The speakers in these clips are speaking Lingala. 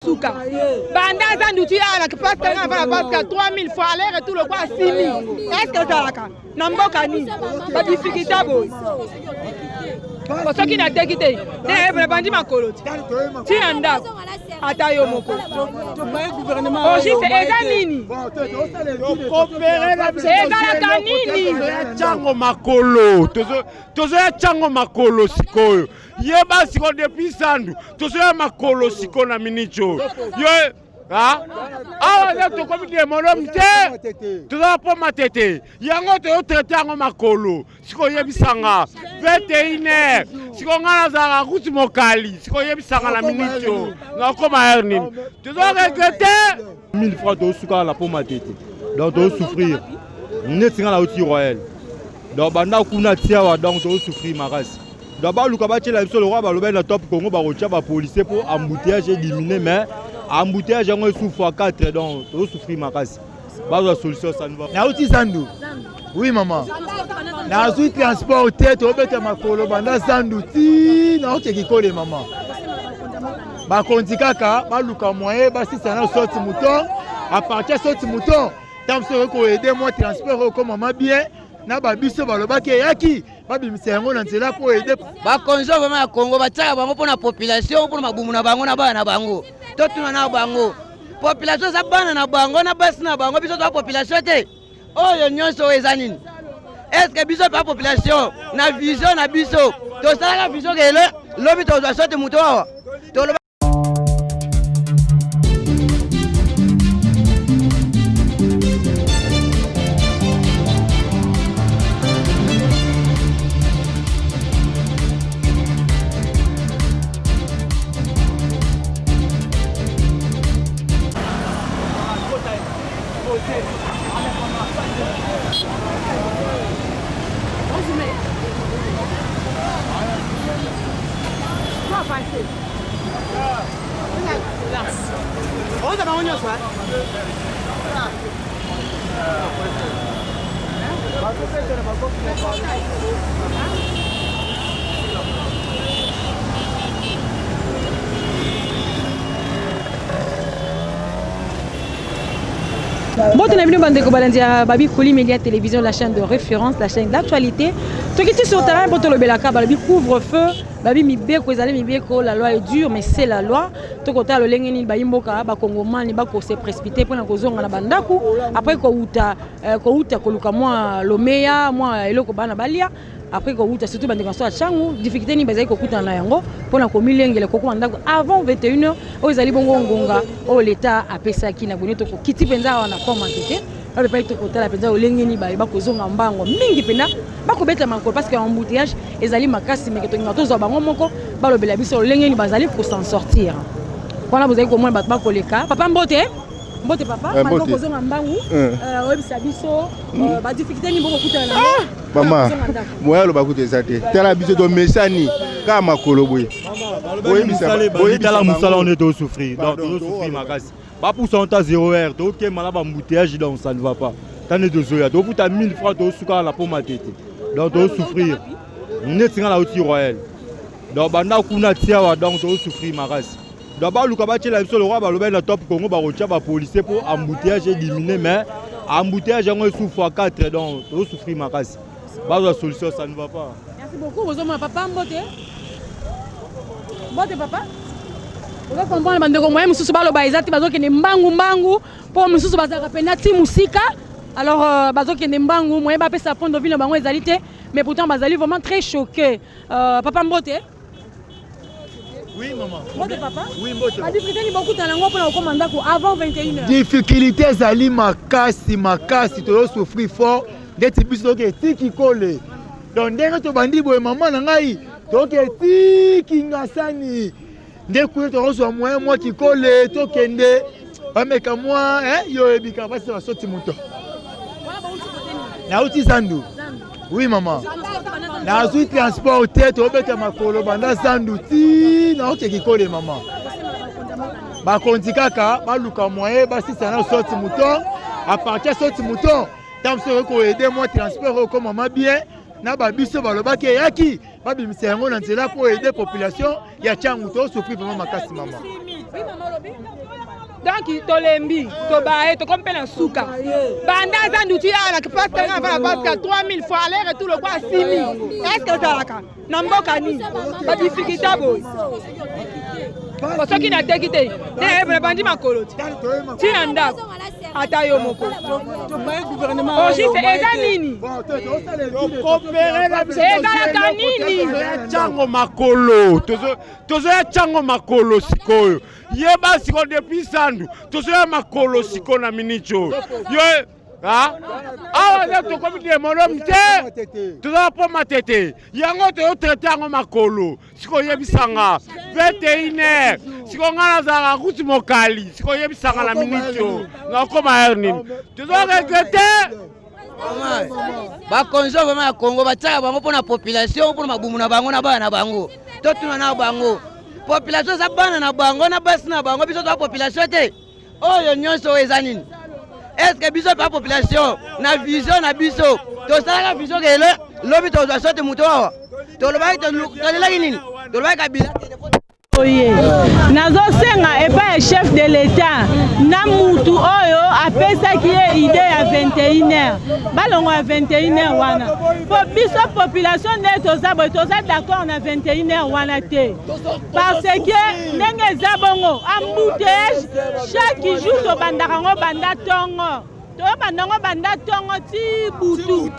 Souka. Banda Zandu, tu as la passe 3000 fois, aller retour le quoi 6000. Est-ce que ça la cas? Namboka ni. Pas difficulté bo. Pour ceux qui n'ont pas quitté, les bandits makolo. Tu anda. Atayo moko. Oji c'est Ezanini. C'est Ezanini. Chango makolo. Tozo chango makolo sikoyo. Yeba siko depuis sandu. Tozo makolo siko na minicho. Yo ah awa to comme des monom te. Tozo po matete. Yango to traité ngo makolo. Siko yebisanga 21h. Siko ngana za kuti mokali. Siko yebisanga na minicho. Na koma herni. Tozo regretter 1000 francs de suka la po matete. Donc to souffrir. Netinga la outil royal. Donc banda kuna tiawa donc to souffrir makasi. D'abord, le roi va le top Congo, va policier pour embouteillage éliminé, mais embouteillage on souffre 4 donc on souffre ma casse. Pas de solution ça ne va. Naouti Sandu. Oui maman. Naouti transporter to beta makolo banda Sandu ti naouti kikole maman. Ba kontikaka ba luka moyen ba si ça na sorti mouton à partir sorti mouton. Tant que ko aider moi transport comme maman bien na ba biso ba lobaki yaki. Bakonzo vraiment ya Congo bataka bango pona population pona mabumu na bango na bana bango totuna na bango population za bana na bango na basi na bango biso to population te oyo nyonso eza nini est-ce que biso pa population na vision na biso to sala la vision ke lobi to za sote muto awa to Bon, on a vu Bandeko Balandia, Babi Koli Média Télévision, la chaîne de référence, la chaîne d'actualité. Tout qui est sur le terrain pour le Belaka, Babi couvre-feu, Babi Mibeko, la loi est dure, mais c'est la loi. Tout côté le Lengeni, Babi Mboka, Bakongoman, les Bako s'est précipité pour la cause de la Bandaku. Après, Kouta, Koluka, moi, Lomea, moi, Eloko Bana Balia. Après, Kouta, surtout Bandeko à Changu, difficulté ni Bazaï Kokuta Nayango, pour la commune les Koko avant 21h, aux Alibongo Ngonga, au l'État a Pesaki, Naboneto, Kiti Penza, on a commenté. On ne peut pas être côté la Penza, au Lengeni, Bakozonga Mbango, Mingi Pena, Bakobeta Manko, parce qu'en embouteillage, les Ali Makasi, mais que tu as tous Bango, Balo Belabi, au Lengeni Bazali pour s'en sortir. Voilà, vous avez comment battre pour les cas. Papa Mbote, Mbote papa, Bakozonga Mbango, Sabiso, difficulté ni beaucoup de maman, moi le bakou des athées. T'as la bise de Messani, Kama Koloboy. Oui, la Moussala, on est au souffrir. Donc, on souffrir, ma casse. Pas pour son tas 0R, donc, ok, malade, embouteillage, donc ça ne va pas. T'en es de Zoya. Donc, tu as 1000 francs de sucre à la pomme à tête. Donc, on souffrir. On est dans la outil royale. Donc, on a tiawa, donc, on souffrir, ma casse. D'abord, le cabaret, le roi va le top Congo, va policier pour embouteillage éliminé, mais embouteillage, on souffre 4, donc, on souffrir, ma casse. Pas de solution, ça ne va pas. Merci beaucoup. Vous avez papa Mbote. Mbote papa. Vous comprenez bande ko moyen mususu balo baizati bazokende mbangu mbangu po mususu bazaka penati musika. Alors bazokende mbangu moyen ba pesa pondo vino bango ezalité mais pourtant bazali vraiment très choqué. Papa Mbote. Oui maman. Mbote papa. Oui Mbote. Ba difficulté ni beaucoup talango pour komanda ko avant 21h. Difficulté zali makasi to souffrir fort d'être biso ke tiki kole. Donc ndenge to bandi boye maman na ngai to ke tiki ngasani. Dès que tu reçois moi qui colle, tu kende, avec moi, yo ebika parce que sorti mouton. Naouti Sandu. Oui maman. Naouti transporter to beta makolo banda Sandu ti naouti qui colle maman. Ba kontikaka ba luka moyen ba si ça na sorti mouton, à partir sorti mouton, tant que ko aider moi transport comme maman bien, na babiso balobaki eyaki babimisa yango na nzela pour aider population ya Tchangu to souffrir vraiment makasi mama. Donc tolembi tobaye to comme na suka banda za nduti ala que passe na va passe 3000 fois aller retour le quoi 6000 est-ce que ça laka na mboka ni ba difficulté boy ko soki na tekite ne e bandi makolo ti anda ata yo moko to baye gouvernement o si c'est ezanini coopérer la kanini Tchango makolo tozo ya Tchango makolo sikoyo yeba siko depuis sandu tozo ya makolo siko na minicho yo awa ne to komi de monom te tozo po matete yango to yo traité yango makolo siko yebisanga 21h siko ngana za kuti mokali siko yebisanga na minicho ngakoma hernin tozo regretter bakonzo vraiment ya Congo batiaka bango mpona population mpona mabumu na bango na bana na bango to tuna na bango population eza bana na bango na basi na bango biso toa population te oyo nyonso oyo eza nini estce biso pa population na vision na biso tosalaka vision ke lobi tozwa sote moto awa tolelaki nini tolobaki kabila nazosenga epai chef de l'état na mutu oyo apesaki ye idée ya 21h balongo ya 21h wana po biso population nde toza boye toza d'accord na 21h wana te parce que ndenge eza bongo embouteillage chaque jour tobandaka yango banda ntongo tobandango banda ntongo ti butu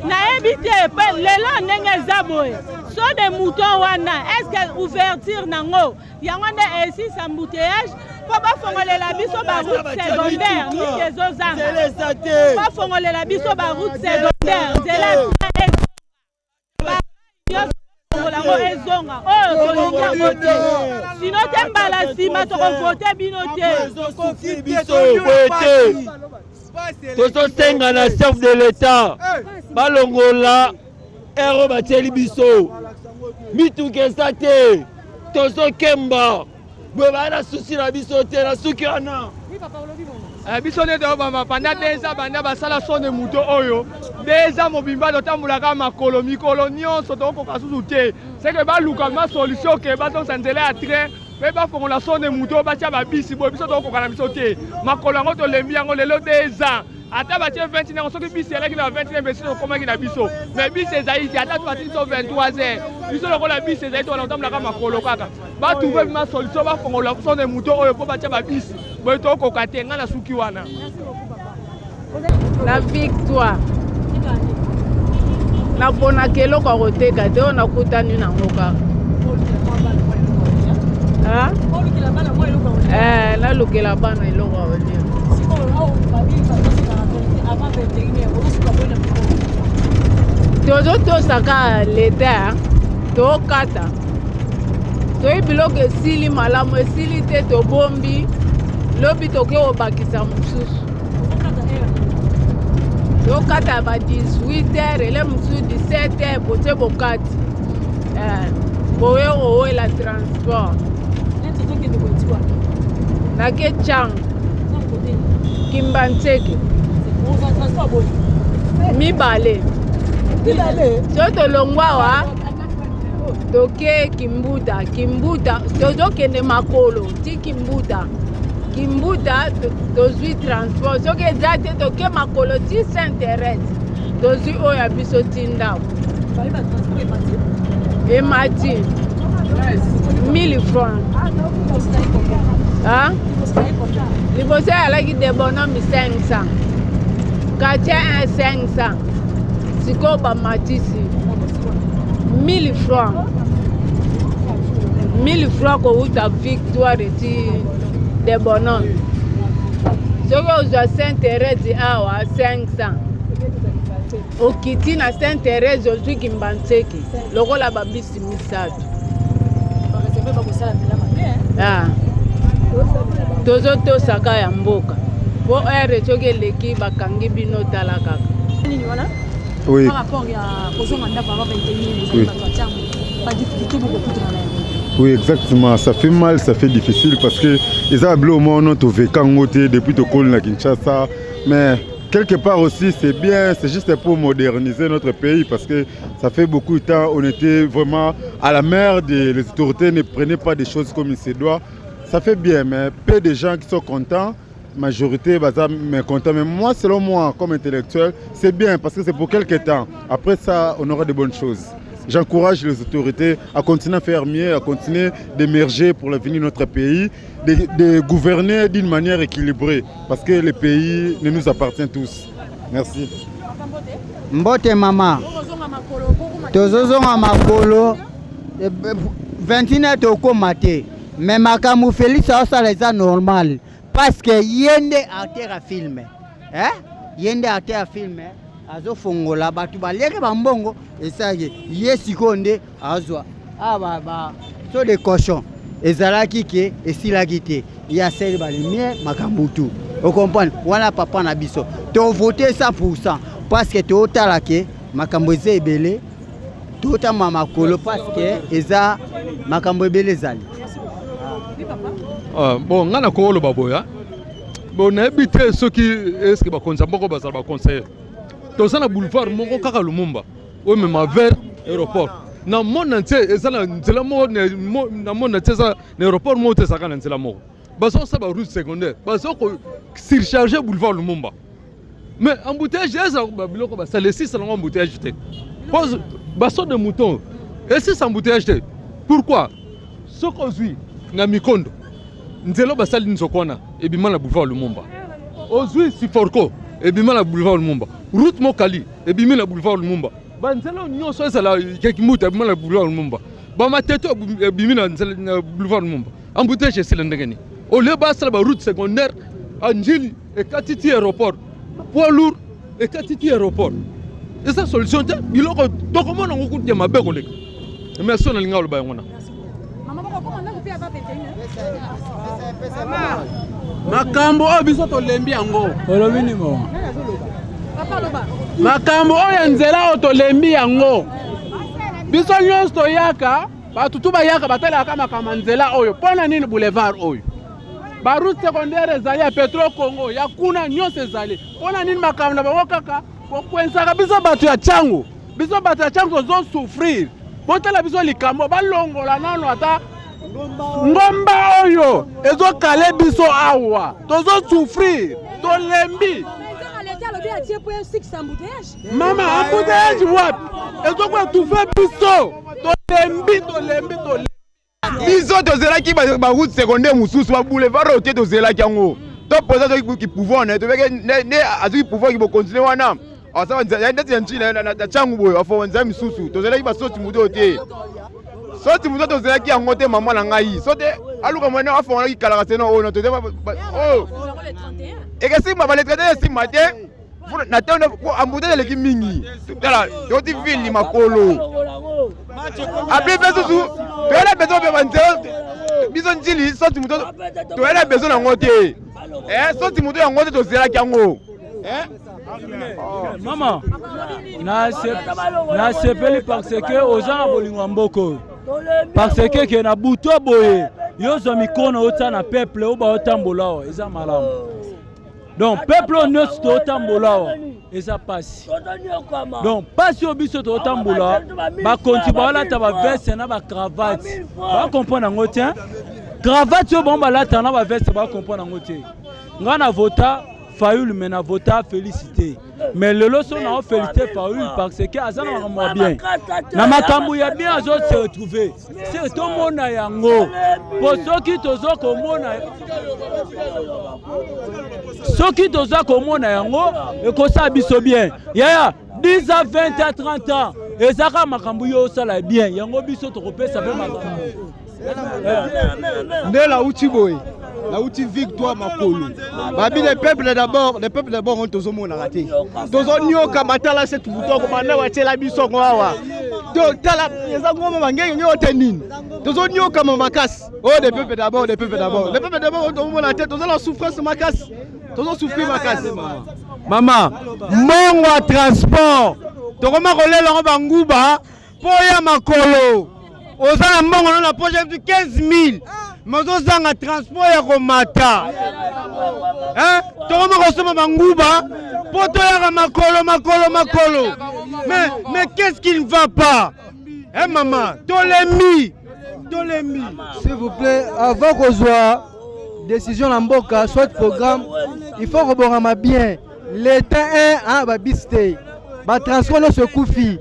nayebi te pe lelo ndenge eza boye so de mouton wana est-ce que ouverture nango yango nde esisa embouteillage po bafongolela biso baroute secondaire nini ezozanga bafongolela biso baroute secondaire nzela yango ezonga oyo tolingi yango te sino te mbala nsima tokovote bino te tozosenga na chef de l'état balongola ero batieli biso mituka eza te tozokemba boye baya na susi na biso te na suki wana biso nde tobamba panda 2 ans banda basala sonde moto oyo 2 ans mobimba totambolaka makolo mikolo nyonso tokokoka susu te seke baluka ma solution ke bazongisa nzela ya train mpe bafongola sonde moto batia babisi boye biso tokokoka na biso te makolo yango tolembi yango lelo 2 ans ata batie 20 nango soki bisi eleki na 20 besi tokomaki na biso mais bisi ezali te ata batili biso 23h biso lokola bisi ezali to wana kotambolaka makolo kaka batrouve bima solution bafongola sonde moto oyo mpo batia babisi boye tokoka te ngai na suki wana na victoire naponaka eloko ya koteka te oyo nakutani nango kaka nalukela bana eloko ya kolia tozotosaka leta tokata toyi biloko esili malamu esili te tobombi lobi toke kobakisa mosusu tokata ba 18h ele mosusu 17h bote bokati boye owela transport nake Tchangu Kimbantseke mibale so tolongwa wa toke Kimbuta tozokende makolo ti Kimbuta tozwi transport soki eza te toke makolo ti Saint-Thérèse tozwi oyo ya biso ti ndako emati 1000 francs liboso alaki de bonhomme 500 quartier 1 500 sikoyo bamatisi 1000 francs kowuta victoire ti de bonhomme soki ozwa Saint-Thérèse awa 500 okiti na Saint-Thérèse ozwi Kimbantseke lokola babisi misato tozotosaka ya mboka po ere soki eleki bakangi bino tala kaka oui. Oui, exactement. Ça fait mal, ça fait difficile parce que les ablos mon auto vécu depuis to col na Kinshasa, mais quelque part aussi, c'est bien, c'est juste pour moderniser notre pays parce que ça fait beaucoup de temps on était vraiment à la merde et les autorités ne prenaient pas des choses comme il se doit. Ça fait bien, mais peu de gens qui sont contents, majorité mécontents. Mais moi, selon moi, comme intellectuel, c'est bien parce que c'est pour quelques temps. Après ça, on aura de bonnes choses. J'encourage les autorités à continuer à faire mieux, à continuer d'émerger pour l'avenir de notre pays, de gouverner d'une manière équilibrée, parce que le pays ne nous appartient tous. Merci. Mbote mama, tozozonga makolo, 21 toko mate, mais makamu Félix ça les a normal, parce que yende acteur à filmer, yende acteur à filmer. Azo fongola batu baleke bambongo esage yesikonde azwa ba so de cochon ezalaki ke esilaki te ya sel balimie makambutu o comprendre wana papa na biso to voter 100% parce que to tala ke makambo eze ebele to ta mama kolo parce que eza makambo ebele zali bon ngana ko lo baboya bon na ebite soki est-ce que ba konza mboko bazala ba conseiller dans le boulevard moko kaka Lumumba o même vers aéroport na monde entier ezala nzela mo na monde entier za aéroport mo te saka na nzela moko baso sa ba route secondaire baso ko surcharger boulevard Lumumba mais embouteillage eza ba biloko ba ça laisser ça embouteillage te pose baso de mouton et si ça embouteillage te pourquoi soko zui na mikondo nzela ba sali nzokona e bima na boulevard Lumumba ozui si forko et bima la boulevard Lumumba route Mokali et bima la boulevard Lumumba banzela nyonso ezala kekimuta bima la boulevard Lumumba ba mateto bima na boulevard Lumumba embouteillage c'est ndengeni au lieu basa ba route secondaire Anjili et Katiti aéroport poids lourd et Katiti aéroport et ça solution te biloko to comment on coûte ma be koleka merci na linga lo ba ngona maman ko komanda ko pia ba makambo oyo biso tolembi yango olobi nimo makambo oyo nzela oyo tolembi yango biso nyonso toyaka batutu bayaka batalaka makambo nzela oyo mpona nini boulevard oyo baroute secondaire ezali ya Petro Congo ya kuna nyonso ezali mpona nini makambo na bango kaka kokwensaka biso bato ya ntango tozosouffrir botala biso likambo balongola nano ata ngomba oyo ezokale biso awa tozosouffrir tolembi mama embouteillage wapi ezokoetufe biso tolembi biso tozelaki baroute secondaire mosusu baboulevard oyo te tozelaki yango topoza soki pouvoir na tobeke ne azoki pouvoir ki bokontinue wana ndeti ya ntina na ntango boyo afo nzela misusu tozelaki basoti mutu oyo te soti mutu tozelaki yango te mama na ngai so te aluka mwene afongonaki kalaka sena oyo na toze ekesima baletraite esima te na te ambouteillage eleki mingi tala yoti ville makolo apli mpe susu toyela bezo mpe banzela biso njili soti mutu toyela bezo nango te soti mutu yango te tozelaki yango mama nasepeli parce que oza na bolingo ya mboko parce que ke na buto boye yozwa mikono ota na peuple oyo baotambola awa eza malamu donc peuple nyonso tootambola awa eza pasi donc pasi oyo biso tootambola bakonti baolata baveste na bacravate bakomprendre yango te cravate oyo bango balata na baveste bakomprendre yango te ngai na vota Fayoul mais na vota félicité mais lelo so na félicité Fayoul parce que azana makambo bien na makambo ya bien azo se retrouver c'est to mona yango po soki tozo komona yango ekosa biso bien yaya 10 à 20 à 30 ans ezaka makambo yo sala bien yango biso tokopesa pe makambo ndela uchiboy la outil victoire makolo babi les peuples d'abord on tozo mona raté tozo nyoka matala cette bouton ko banda wa tela biso ngwa to tala yeza ngoma bangenge nyote nini tozo nyoka makasi oh des peuples d'abord on tozo mona tête tozo la souffrance makasi tozo souffrir makasi mama mongwa transport tokoma kolela ngo banguba po ya makolo ozana mbongo na poche 15000 mazozanga transport ya komata tokoma kosoma banguba Potoyaka makolo. Mais qu'est-ce qui ne va pas? Hein, maman? Tolemi. S'il vous plaît, avant qu'on soit décision en Mboka, soit programme, il faut rebondir bien. L'État est un babiste. Va transporter ce koufi.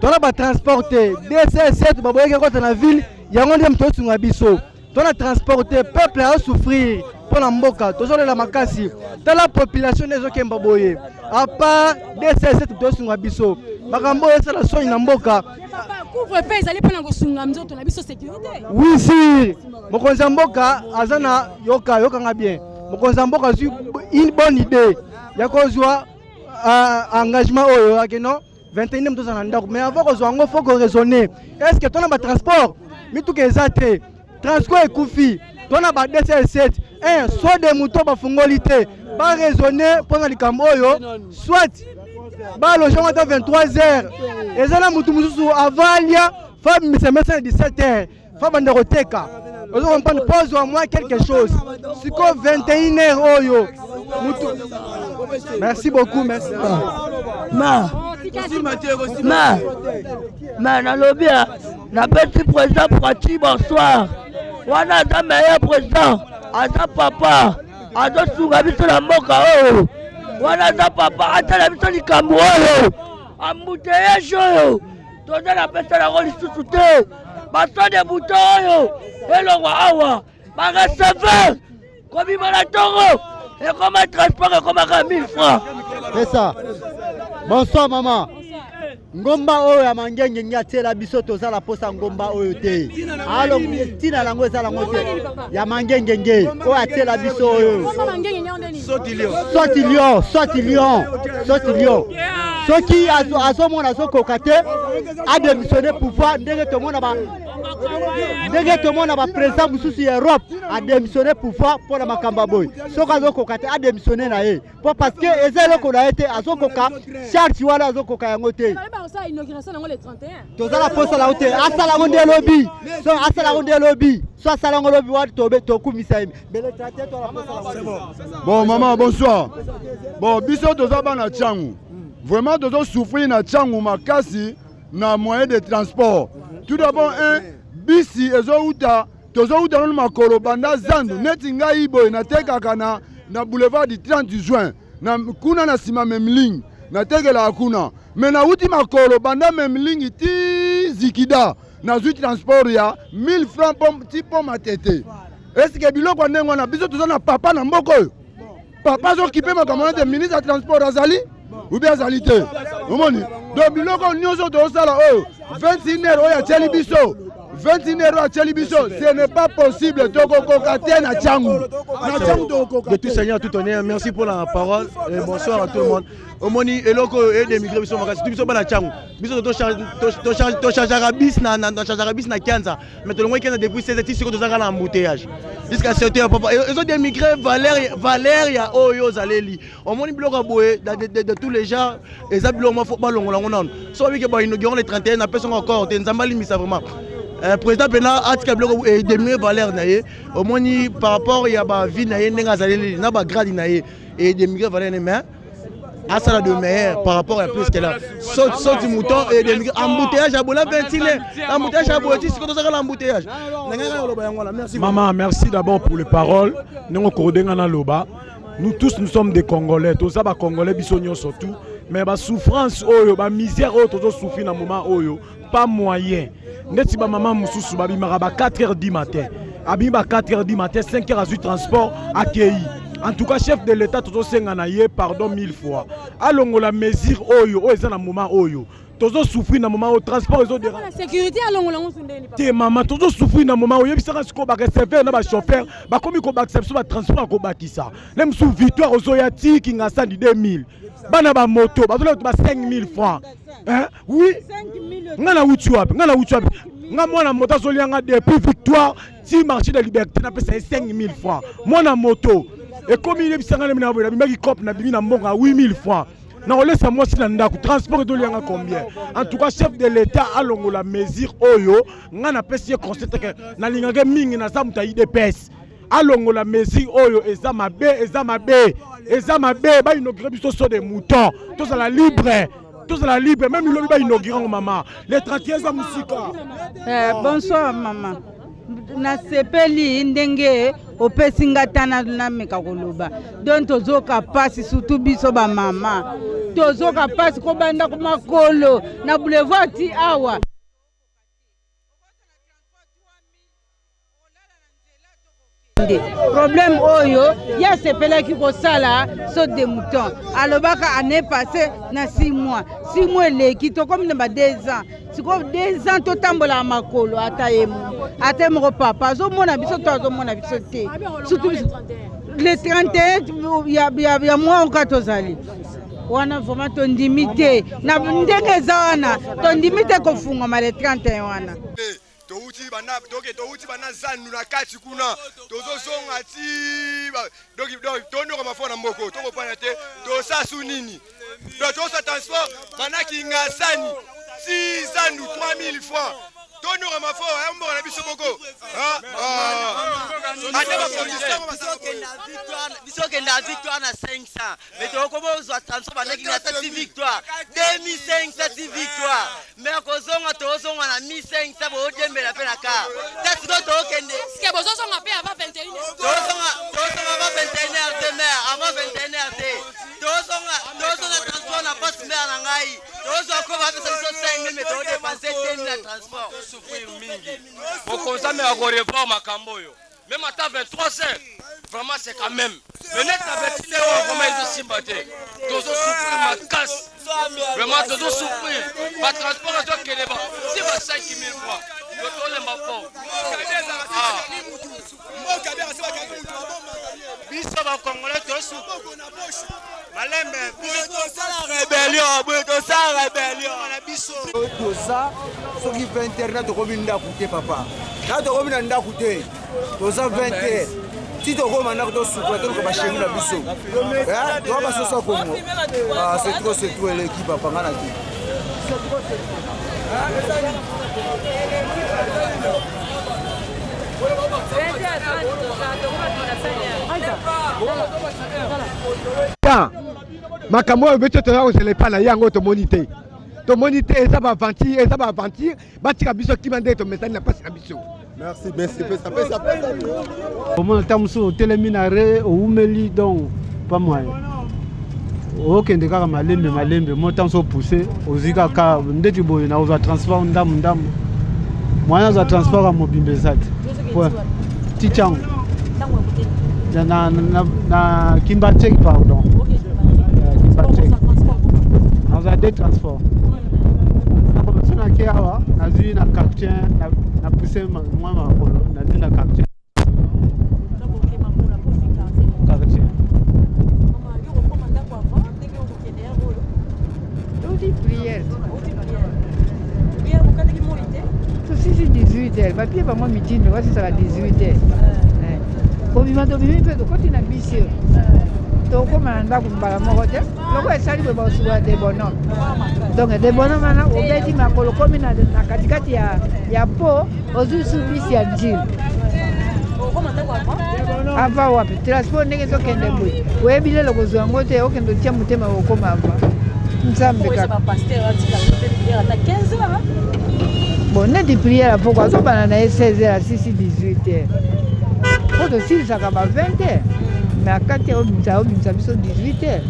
Tu vas transporter DC7, va boyer dans la ville. Il y a un homme qui est sur Abisso. Tu vas transporter le peuple à souffrir pour la Mboka. Tu vas la makasi. Tu la population des gens qui sont boyer. À part DC7, tu vas sur Abisso. Makambo est la soin en Mboka. Couvre-feu, ils allaient prendre Sungamzo, tu as vu sécurité. Oui, si. Mokonza Mboka, Azana, Yoka bien. Mokonza Mboka a une bonne idée. Il y a un engagement au non 21e temps en mais avant qu'on soit, il faut qu'on raisonne. Est-ce que tu as un transport? Mais tout est zaté. Transport et Koufi. Tu as un DC7. Soit des moutons pour fongolité. Pas raisonner pendant les Camboyo. Soit. Bah, le jour à 23h. Et ça, la moutou avalia. Femme, c'est 17h. Femme, on roteka. On pose au moins quelque chose. C'est comme 21h. Oyo. Merci beaucoup, merci. Na lobby, na petit président Prati, bonsoir. Wana a meilleur président. Aza papa. Aza Sungabiso la Mboka. Wana a papa. Aza la biso ni Kambo. Embouteillage. Toza la peste la rôle sous te. Baso de bouton. Hello awa. Bagasave. Comme il m'a la toro. Et comme un transport et comme un 1000 francs. C'est ça. Bonsoir maman. Ngomba oyo ya mangenge ngati la biso toza la posa ngomba oyo te. Alo tina lango za lango te. Ya mangenge nge. Oyo atela biso oyo. Soti lion. Soki azomona azokoka te a démissionné pouvoir ndenge to mona ba président mususu Europe a démissionné pouvoir pour la makamba boy. Soki azokoka te a démissionné na ye. Parce que ezelo ko na été azokoka charge wala azokoka yango te. Ça inauguration le 31. Toza la posa la hote asala ngonde lobby. So asala ngonde lobby. So asala ngonde lobby wa tobe to kumisa yimi. Bele 31 to la posa la hote. Bon maman, bonsoir. Bon, biso toza bana Tchangu. Vraiment tozo souffrir na Tchangu makasi na moyen de transport. Tout d'abord bisi ezouta tozo uta no makolo banda zandu neti ngai boy na tekaka na boulevard du 30 juin na kuna na sima memling na tegela akuna mais na uti makolo banda memling ti zikida na zu transport ya 1000 francs pour matete. Est-ce que biloko ndengo na biso tozo na papa na mboko oyo papa zo kipe makamana de ministre de transport azali ou bien azali te omoni donc biloko nyonso tozosala oyo 21h oyo atieli biso 21h à Tchelibiso, ce n'est pas possible. De tout Seigneur, tout honneur, merci pour la parole et bonsoir à tout le monde. Omoni eloko et des migrants sont makasi tout biso bana changu. Biso to charge bis na Kianza. Mais to longwe Kianza depuis 16 ans sur tozanga na embouteillage. Jusqu'à ce temps papa ils ont des migrants Valeria oyo zaleli. Omoni biloko boye de tous les gens et ça biloko faut pas longola ngona. So wi ke ba inaugurer les 31 na personne encore te nzambali misa vraiment. Président Bena a dit des meilleures valeurs au moins par rapport à la vie na ba grade et des meilleures valeurs mais à ça de meilleur par rapport à plus qu'elle a saute du mouton et des embouteillages à bola 21 embouteillage à bola c'est quand ça l'embouteillage. Merci maman, merci d'abord pour les paroles. Nous coordonnons loba. Nous tous nous sommes des Congolais, tous ça ba Congolais bisogno surtout mais ba souffrance oyo ba misère oyo tous souffrir dans moment oyo pas moyen. Neti ba maman mususu ba bimara ba 4h du matin. Abimba 4h du matin, 5h à transport accueilli. En tout cas chef de l'état tozo senga na ye pardon 1000 fois. Alongo la mesure oyo oyo na moment oyo. Tozo souffrir na moment au transport ils ont la sécurité alongo la ngusundeni. Te maman tozo souffrir na moment oyo bisaka siko ba recevoir na ba chauffeur ba komi ko ba acception ba transport ko bakisa. Même sous victoire ozoyati ki ngasa di 2000. Bana ba moto bazola ba 5000 francs. Hein? Oui. 5000. Ngana wutu wapi? Nga mwana moto azolianga depuis victoire si marché de liberté na pesa 5000 francs. Mwana moto et comme il est bisanga na bina bimaki cop na bimi na mbonga 8000 francs. Na olesa moi si na ndako transport ezolianga combien? En tout cas chef de l'état alongo la mesure oyo nga na pesa conseil que na linganga mingi na samuta IDPS. alongola mesure oyo eza mabe ba inaugurer biso so des moutons tous à la libre même il ba inaugurer maman les 31 za musika. Bonsoir maman. Na sepeli ndenge opesi ngatana na meka koloba donc tozoka pasi surtout biso ba mama tozoka pasi ko banda ko makolo na boulevard ti awa problème oyo ya sepelaki kosala saute de mouton alobaka année passée na 6 mois eleki to comme na 2 ans siko 2 ans totambola makolo ata moko papa azomona biso to azomona biso te surtout le 31 ya mois oka tozali wana vraiment tondimi te na ndenge eza wana tondimi te kofungama le 31 wana touti bana zanu na kati kuna tozozonga ti donc tonoka mafona mboko tokopana te tosasu nini tosa transport banaki ngasani 6 ans 3000 francs tonoka mafona yamboka na biso boko biso kenda victoire na 500 mais tokobozwa transport banaki ngasa ti victoire 2500 ti victoire mais kozonga tozonga na 1500 bodembela pe na ka tasi tokende ske bozozonga pe avant 21h tozonga avant 21h demain avant 21h te tozonga transport na passe mer na ngai tozwa ko ba pesa biso 5 mais todepenser te na transport souffrir mingi bokonzame ya korevoir makambo oyo même à 23h vraiment c'est quand même mais net avec les vraiment ils ont sympathie tous souffrir ma casse vraiment tous souffrir pas transport que les bas si va 5000 francs le les ma fort biso ba congolais tous souffrir malembe biso la rébellion na biso toza soki 20h tokomi ndaku te papa na tokomi na ndaku te toza 20h si tokoma ndako tosukula toluka bashengi na biso toa basosa kongo c'est trop eleki papa nga na te makambo oyo beto toza kozela epai na yango tomoni te eza baaventure batika biso kima nde tomesani na mpasi na biso. Merci, pesa. Comment tamuso otelemi na re oumeli donc pas moyen. Okende kaka malembe motanso pousser ozika ka ndeti boye na oza transport ndamu. Moyen za transport à mobimbe zati. Ouais. Tichango. Na Kimbatek pardon. Kimbatek. On a des transports. Na kiawa nazui na quartier na pousser moi makolo nazui na quartier. Prière. Si 18h, papier pas moi midi, mais voici ça va 18h. Au vivant de vivre de côté na bisi. Donc comme on a kumbala moko te. Loko esali be bosuwa de bonhomme. Donc de bonhomme na obeti makolo komi na katikati ya po ozu subisi ya njili. Ava wapi transport ndenge zokende boy. Webile loko zwango te okendo tia mutema okoma ava. Nzambe ka pasteur atika prière à 15h. Bon, net de prière pourquoi ça pendant 16h à 18h. Pour si ça va 20h. Mais à 4h on ça biso 18h.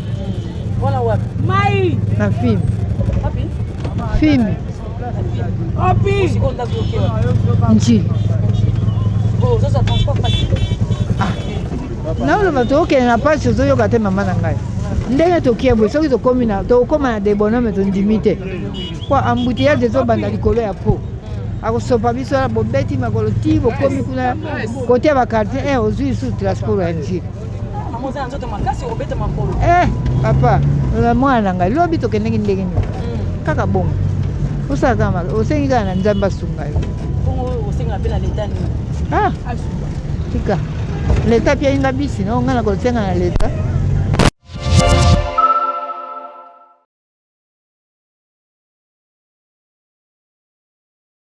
Voilà ouais. Mai. Na film. Film. Opi. Nchi. Bon, ça transport facile. Non, le bateau qui n'a pas chose yo kate mama na ngai. Ndenge tokia boy soki tokoma na de bonhomme tondimite. Kwa embouteillage zo banda likolo ya po. Akosopa biso na bobeti makolo ti bokomi kuna kote ya quartier ozwi sous transport ya nji. Amoza nzoto makasi obeta makolo. Papa, la mwana ngai lobi tokende ndenge ni. Kaka bongo. Osa kama osengi kana na nzamba sunga yo. Bongo osenga pe na leta ni. Tika. Leta pia inga bisi na ngana ko senga na leta.